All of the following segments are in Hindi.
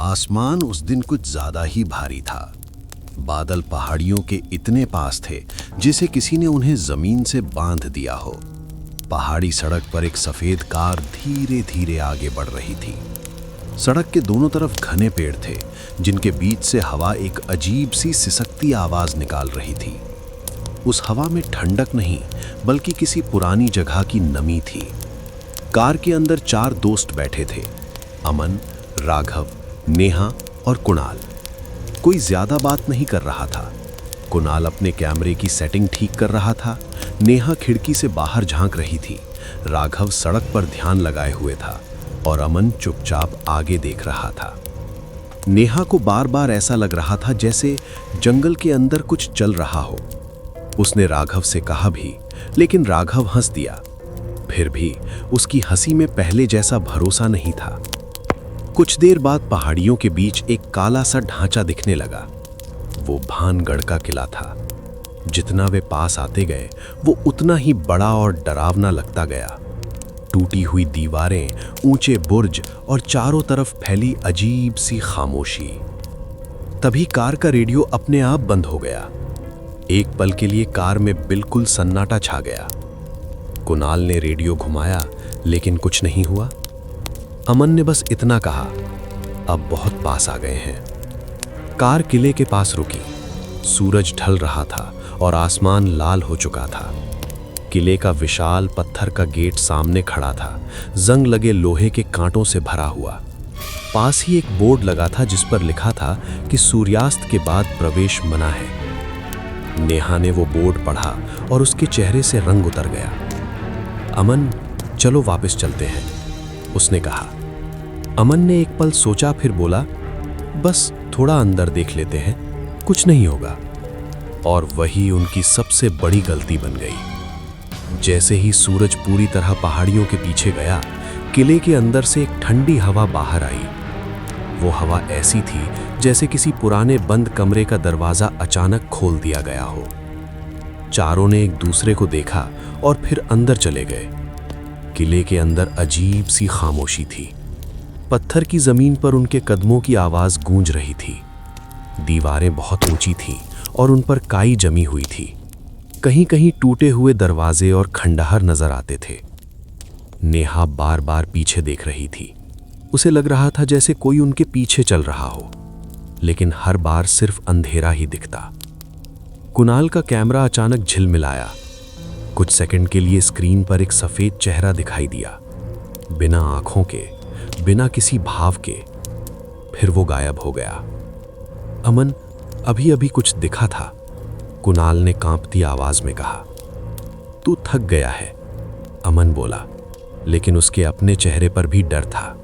आसमान उस दिन कुछ ज्यादा ही भारी था। बादल पहाड़ियों के इतने पास थे जिसे किसी ने उन्हें जमीन से बांध दिया हो। पहाड़ी सड़क पर एक सफेद कार धीरे धीरे आगे बढ़ रही थी। सड़क के दोनों तरफ घने पेड़ थे जिनके बीच से हवा एक अजीब सी सिसकती आवाज निकाल रही थी। उस हवा में ठंडक नहीं बल्कि किसी पुरानी जगह की नमी थी। कार के अंदर 4 दोस्त बैठे थे, अमन, राघव, नेहा और कुणाल। कोई ज्यादा बात नहीं कर रहा था। कुणाल अपने कैमरे की सेटिंग ठीक कर रहा था, नेहा खिड़की से बाहर झांक रही थी, राघव सड़क पर ध्यान लगाए हुए था और अमन चुपचाप आगे देख रहा था। नेहा को बार बार ऐसा लग रहा था जैसे जंगल के अंदर कुछ चल रहा हो। उसने राघव से कहा भी, लेकिन राघव हंस दिया। फिर भी उसकी हंसी में पहले जैसा भरोसा नहीं था। कुछ देर बाद पहाड़ियों के बीच एक काला सा ढांचा दिखने लगा। वो भानगढ़ का किला था। जितना वे पास आते गए वो उतना ही बड़ा और डरावना लगता गया। टूटी हुई दीवारें, ऊंचे बुर्ज और चारों तरफ फैली अजीब सी खामोशी। तभी कार का रेडियो अपने आप बंद हो गया। एक पल के लिए कार में बिल्कुल सन्नाटा छा गया। कुणाल ने रेडियो घुमाया लेकिन कुछ नहीं हुआ। अमन ने बस इतना कहा, अब बहुत पास आ गए हैं। कार किले के पास रुकी। सूरज ढल रहा था और आसमान लाल हो चुका था। किले का विशाल पत्थर का गेट सामने खड़ा था, जंग लगे लोहे के कांटों से भरा हुआ। पास ही एक बोर्ड लगा था जिस पर लिखा था कि सूर्यास्त के बाद प्रवेश मना है। नेहा ने वो बोर्ड पढ़ा और उसके चेहरे से रंग उतर गया। अमन, चलो वापस चलते हैं, उसने कहा। अमन ने एक पल सोचा, फिर बोला, बस थोड़ा अंदर देख लेते हैं, कुछ नहीं होगा। और वही उनकी सबसे बड़ी गलती बन गई। जैसे ही सूरज पूरी तरह पहाड़ियों के पीछे गया, किले के अंदर से एक ठंडी हवा बाहर आई। वो हवा ऐसी थी जैसे किसी पुराने बंद कमरे का दरवाजा अचानक खोल दिया गया हो। चारों ने एक दूसरे को देखा और फिर अंदर चले गए। किले के अंदर अजीब सी खामोशी थी। पत्थर की जमीन पर उनके कदमों की आवाज गूंज रही थी। दीवारें बहुत ऊंची थीं और उन पर काई जमी हुई थी। कहीं कहीं टूटे हुए दरवाजे और खंडहर नजर आते थे। नेहा बार बार पीछे देख रही थी। उसे लग रहा था जैसे कोई उनके पीछे चल रहा हो, लेकिन हर बार सिर्फ अंधेरा ही दिखता। कुणाल का कैमरा अचानक झिलमिलाया। कुछ सेकंड के लिए स्क्रीन पर एक सफेद चेहरा दिखाई दिया, बिना आंखों के, बिना किसी भाव के। फिर वो गायब हो गया। अमन, अभी अभी कुछ दिखा था, कुणाल ने कांपती आवाज में कहा। तू थक गया है, अमन बोला, लेकिन उसके अपने चेहरे पर भी डर था।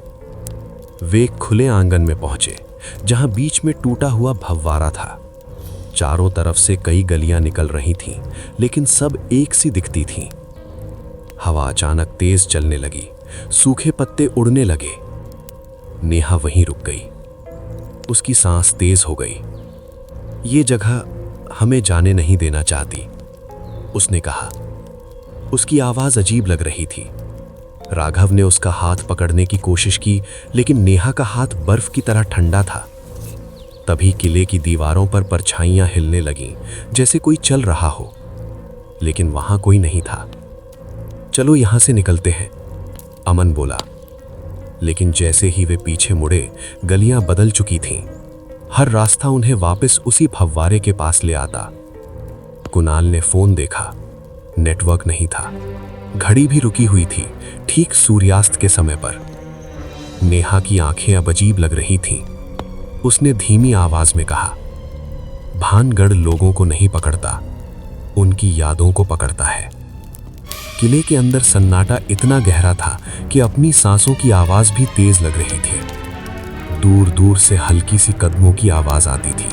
वे एक खुले आंगन में पहुंचे जहां बीच में टूटा हुआ फव्वारा था। चारों तरफ से कई गलियां निकल रही थीं, लेकिन सब एक सी दिखती थीं। हवा अचानक तेज चलने लगी, सूखे पत्ते उड़ने लगे। नेहा वहीं रुक गई। उसकी सांस तेज हो गई। ये जगह हमें जाने नहीं देना चाहती, उसने कहा। उसकी आवाज अजीब लग रही थी। राघव ने उसका हाथ पकड़ने की कोशिश की, लेकिन नेहा का हाथ बर्फ की तरह ठंडा था। तभी किले की दीवारों पर परछाइयां हिलने लगीं, जैसे कोई चल रहा हो, लेकिन वहां कोई नहीं था। चलो यहां से निकलते हैं, अमन बोला। लेकिन जैसे ही वे पीछे मुड़े, गलियां बदल चुकी थीं। हर रास्ता उन्हें वापस उसी फव्वारे के पास ले आता। कुणाल ने फोन देखा, नेटवर्क नहीं था। घड़ी भी रुकी हुई थी, ठीक सूर्यास्त के समय पर। नेहा की आंखें अब अजीब लग रही थीं। उसने धीमी आवाज में कहा, भानगढ़ लोगों को नहीं पकड़ता, उनकी यादों को पकड़ता है। किले के अंदर सन्नाटा इतना गहरा था कि अपनी सांसों की आवाज भी तेज लग रही थी। दूर दूर से हल्की सी कदमों की आवाज आती थी।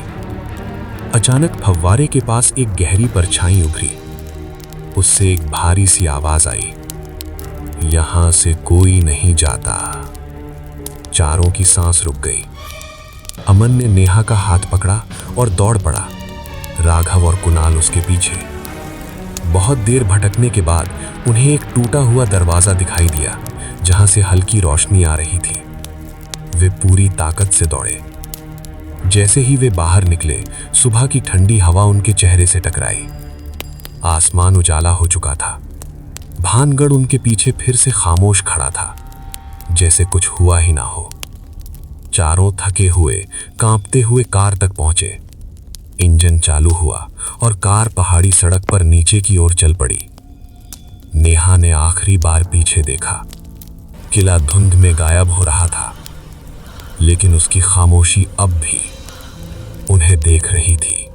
अचानक फव्वारे के पास एक गहरी परछाई उभरी। उससे एक भारी सी आवाज आई, यहां से कोई नहीं जाता। चारों की सांस रुक गई। अमन ने नेहा का हाथ पकड़ा और दौड़ पड़ा। राघव और कुणाल उसके पीछे। बहुत देर भटकने के बाद उन्हें एक टूटा हुआ दरवाजा दिखाई दिया, जहां से हल्की रोशनी आ रही थी। वे पूरी ताकत से दौड़े। जैसे ही वे बाहर निकले, सुबह की ठंडी हवा उनके चेहरे से टकराई। आसमान उजाला हो चुका था। भानगढ़ उनके पीछे फिर से खामोश खड़ा था, जैसे कुछ हुआ ही ना हो। चारों थके हुए, कांपते हुए कार तक पहुंचे। इंजन चालू हुआ और कार पहाड़ी सड़क पर नीचे की ओर चल पड़ी। नेहा ने आखिरी बार पीछे देखा। किला धुंध में गायब हो रहा था, लेकिन उसकी खामोशी अब भी उन्हें देख रही थी।